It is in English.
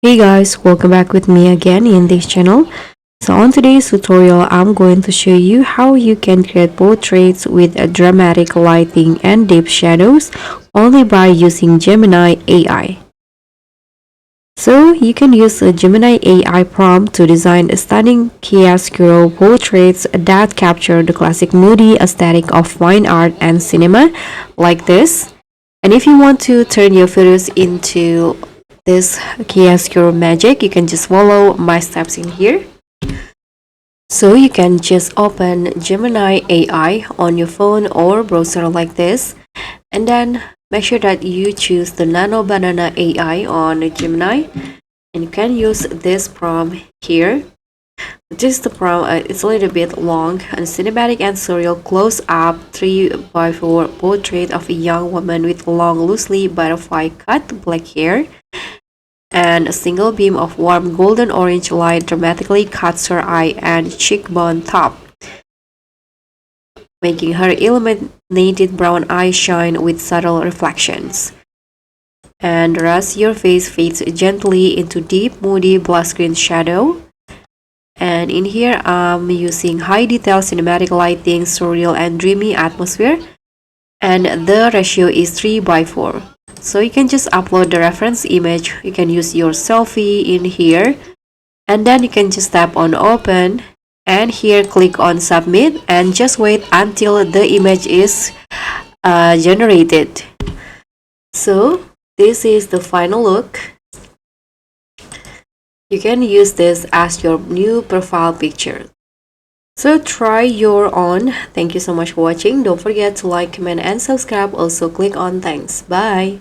Hey guys, welcome back with me again in this channel. So on today's tutorial, I'm going to show you how you can create portraits with a dramatic lighting and deep shadows only by using Gemini AI. So you can use a Gemini AI prompt to design stunning chiaroscuro portraits that capture the classic moody aesthetic of fine art and cinema like this. And if you want to turn your photos into this chiaroscuro magic, you can just follow my steps in here. So you can just open Gemini AI on your phone or browser like this, and then make sure that you choose the Nano Banana AI on Gemini, and you can use this prompt here. This is the prompt. It's a little bit long. A cinematic and surreal close-up 3 by 4 portrait of a young woman with long, loosely butterfly cut black hair, and a single beam of warm golden orange light dramatically cuts her eye and cheekbone top, making her illuminated brown eyes shine with subtle reflections. And as your face fades gently into deep, moody blush green shadow. And in here, I'm using high detail cinematic lighting, surreal and dreamy atmosphere. And the ratio is 3 by 4. So you can just upload the reference image. You can use your selfie in here, and then you can just tap on open, and here click on submit, and just wait until the image is generated. So this is the final look. You can use this as your new profile picture. So try your own. Thank you so much for watching. Don't forget to like, comment and subscribe. Also click on thanks. Bye.